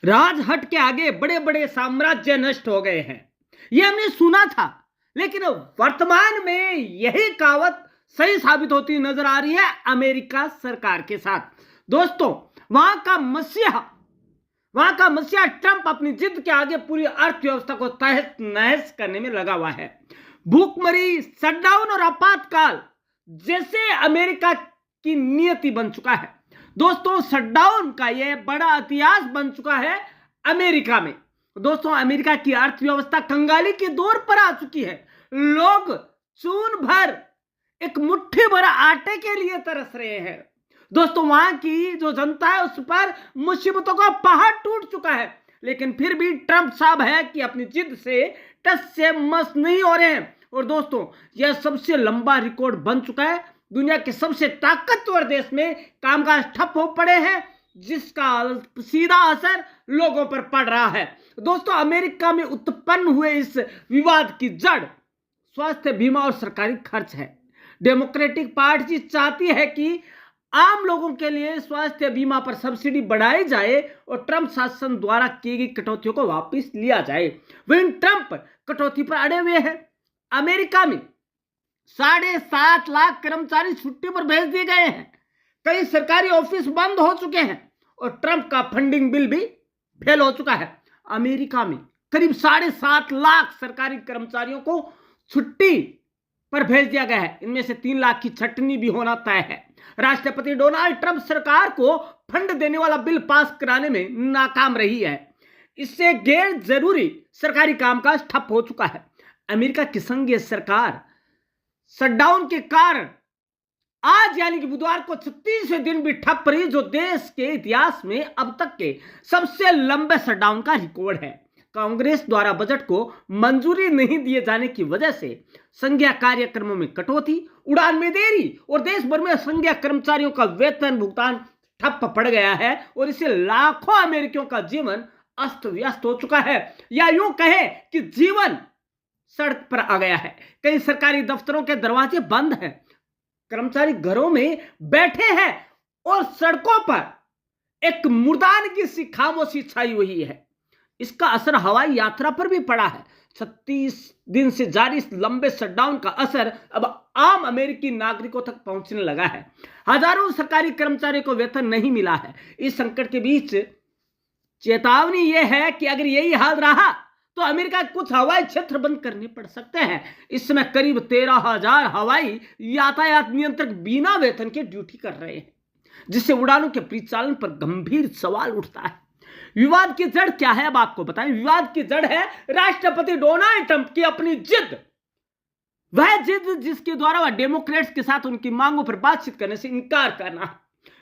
राजहट के आगे बड़े बड़े साम्राज्य नष्ट हो गए हैं, यह हमने सुना था। लेकिन वर्तमान में यही कहावत सही साबित होती नजर आ रही है अमेरिका सरकार के साथ। दोस्तों, वहां का मसीहा ट्रंप अपनी जिद के आगे पूरी अर्थव्यवस्था को तहस नहस करने में लगा हुआ है। भूखमरी, शटडाउन और आपातकाल जैसे अमेरिका की नियति बन चुका है। दोस्तों, शटडाउन का यह बड़ा इतिहास बन चुका है अमेरिका में। दोस्तों, अमेरिका की अर्थव्यवस्था कंगाली के दौर पर आ चुकी है। लोग चून भर एक मुट्ठी भर आटे के लिए तरस रहे हैं। दोस्तों, वहां की जो जनता है उस पर मुसीबतों का पहाड़ टूट चुका है। लेकिन फिर भी ट्रंप साहब है कि अपनी जिद से टस से मस नहीं हो रहे हैं। और दोस्तों, यह सबसे लंबा रिकॉर्ड बन चुका है। दुनिया के सबसे ताकतवर देश में कामकाज ठप हो पड़े हैं, जिसका सीधा असर लोगों पर पड़ रहा है। दोस्तों, अमेरिका में उत्पन्न हुए इस विवाद की जड़ स्वास्थ्य बीमा और सरकारी खर्च है। डेमोक्रेटिक पार्टी चाहती है कि आम लोगों के लिए स्वास्थ्य बीमा पर सब्सिडी बढ़ाई जाए और ट्रंप शासन द्वारा की गई कटौतियों को वापस लिया जाए। वहीं ट्रंप कटौती पर अड़े हुए हैं। अमेरिका में 7.5 लाख कर्मचारी छुट्टी पर भेज दिए गए हैं। कई सरकारी ऑफिस बंद हो चुके हैं और ट्रंप का फंडिंग बिल भी फेल हो चुका है। अमेरिका में करीब 7.5 लाख सरकारी कर्मचारियों को छुट्टी पर भेज दिया गया है। इनमें से 3 लाख की छटनी भी होना तय है। राष्ट्रपति डोनाल्ड ट्रंप सरकार को फंड देने वाला बिल पास कराने में नाकाम रही है। इससे गैर जरूरी सरकारी कामकाज ठप हो चुका है। अमेरिका की संघीय सरकार शटडाउन के कारण आज यानी कि बुधवार को 36वें दिन भी ठप रही, जो देश के इतिहास में अब तक के सबसे लंबे शटडाउन का रिकॉर्ड है। कांग्रेस द्वारा बजट को मंजूरी नहीं दिए जाने की वजह से संघीय कार्यक्रमों में कटौती, उड़ान में देरी और देश भर में संघीय कर्मचारियों का वेतन भुगतान ठप पड़ गया है और इससे लाखों अमेरिकियों का जीवन अस्त व्यस्त हो चुका है, या यूं कहें कि जीवन सड़क पर आ गया है। कई सरकारी दफ्तरों के दरवाजे बंद हैं, कर्मचारी घरों में बैठे हैं और सड़कों पर एक मुर्दानगी सी खामोशी छाई हुई है। इसका असर हवाई यात्रा पर भी पड़ा है। 36 दिन से जारी इस लंबे शटडाउन का असर अब आम अमेरिकी नागरिकों तक पहुंचने लगा है। हजारों सरकारी कर्मचारियों को वेतन नहीं मिला है। इस संकट के बीच चेतावनी यह है कि अगर यही हाल रहा तो अमेरिका के कुछ हवाई क्षेत्र बंद करने पड़ सकते हैं। इस समय करीब 13,000 हवाई यातायात नियंत्रक बिना वेतन के ड्यूटी कर रहे हैं, जिससे उड़ानों के परिचालन पर गंभीर सवाल उठता है। विवाद की जड़ क्या है, अब आपको बताएं। विवाद की जड़ है राष्ट्रपति डोनाल्ड ट्रंप की अपनी जिद। वह जिद जिसके द्वारा वह डेमोक्रेट्स के साथ उनकी मांगों पर बातचीत करने से इनकार करना।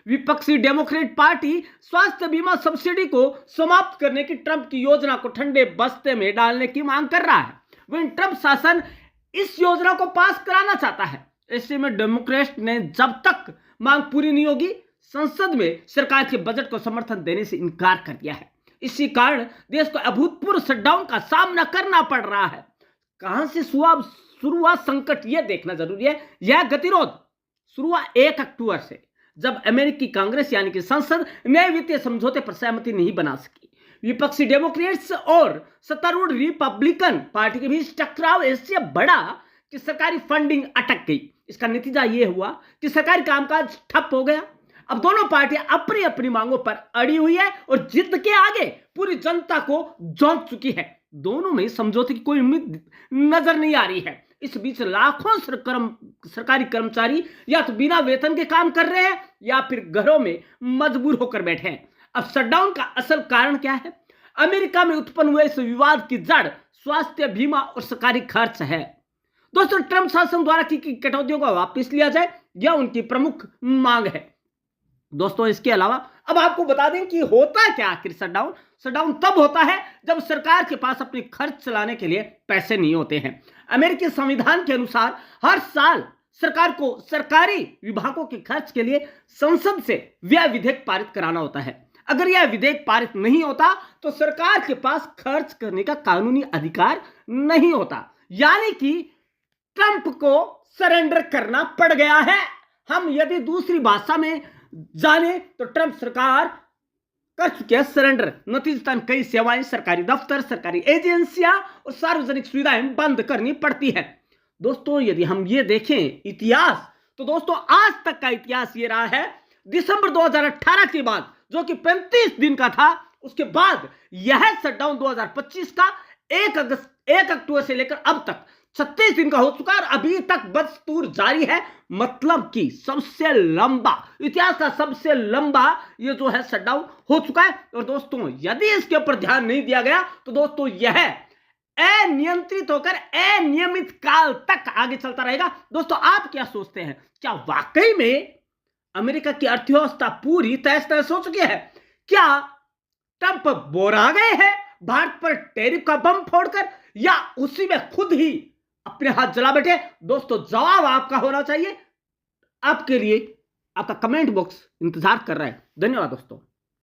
विपक्षी डेमोक्रेट पार्टी स्वास्थ्य बीमा सब्सिडी को समाप्त करने की ट्रंप की योजना को ठंडे बस्ते में डालने की मांग कर रहा है। वहीं ट्रंप शासन इस योजना को पास कराना चाहता है। ऐसे में डेमोक्रेट ने जब तक मांग पूरी नहीं होगी संसद में सरकार के बजट को समर्थन देने से इनकार कर दिया है। इसी कारण देश को अभूतपूर्व शटडाउन का सामना करना पड़ रहा है। कहां से शुरू हुआ संकट, यह देखना जरूरी है। यह गतिरोध शुरू हुआ 1 अक्टूबर से, जब अमेरिकी कांग्रेस यानी कि संसद नए वित्तीय समझौते पर सहमति नहीं बना सकी। विपक्षी डेमोक्रेट्स और सत्तारूढ़ रिपब्लिकन पार्टी के बीच टकराव ऐसे बढ़ा कि सरकारी फंडिंग अटक गई। इसका नतीजा यह हुआ कि सरकारी कामकाज ठप हो गया। अब दोनों पार्टियां अपनी अपनी मांगों पर अड़ी हुई है और जिद के आगे पूरी जनता को झोंक चुकी है। दोनों में समझौते की कोई उम्मीद नजर नहीं आ रही है। इस बीच लाखों सरकारी कर्मचारी या तो बिना वेतन के काम कर रहे हैं या फिर घरों में मजबूर होकर बैठे हैं। अब शटडाउन का असल कारण क्या है? अमेरिका में उत्पन्न हुए इस विवाद की जड़ स्वास्थ्य बीमा और सरकारी खर्च है। दोस्तों, ट्रंप शासन द्वारा की कटौतियों को वापस लिया जाए, यह उनकी प्रमुख मांग है। दोस्तों, इसके अलावा अब आपको बता दें कि होता क्या आखिर शटडाउन। शटडाउन तब होता है जब सरकार के पास अपने खर्च चलाने के लिए पैसे नहीं होते हैं। अमेरिकी संविधान के अनुसार हर साल सरकार को सरकारी विभागों के खर्च के लिए संसद से व्यय विधेयक पारित कराना होता है। अगर यह विधेयक पारित नहीं होता तो सरकार के पास खर्च करने का कानूनी अधिकार नहीं होता, यानी कि ट्रंप को सरेंडर करना पड़ गया है। हम यदि दूसरी भाषा में जाने तो ट्रंप सरकार कर चुके हैं सरेंडर। नतीजतन कई सेवाएं, सरकारी दफ्तर, सरकारी एजेंसियां और सार्वजनिक सुविधाएं बंद करनी पड़ती है। दोस्तों यदि हम ये देखें इतिहास, तो दोस्तों आज तक का इतिहास ये रहा है, दिसंबर 2018 के बाद जो कि 35 दिन का था, उसके बाद यह शटडाउन 2025 का 1 अक्टूबर से लेकर अब तक 36 दिन का हो चुका है और अभी तक बदस्तूर जारी है। मतलब कि सबसे लंबा, इतिहास का सबसे लंबा ये जो है शटडाउन हो चुका है। और दोस्तों यदि इसके ऊपर ध्यान नहीं दिया गया तो दोस्तों यह अनियंत्रित होकर अनियमित काल तक आगे चलता रहेगा। दोस्तों आप क्या सोचते हैं, क्या वाकई में अमेरिका की अर्थव्यवस्था पूरी तहस नहस हो चुकी है? क्या ट्रंप बोरा गए हैं भारत पर टैरिफ का बम फोड़कर, या उसी में खुद ही अपने हाथ जला बैठे? दोस्तों जवाब आपका होना चाहिए। आपके लिए आपका कमेंट बॉक्स इंतजार कर रहा है। धन्यवाद दोस्तों।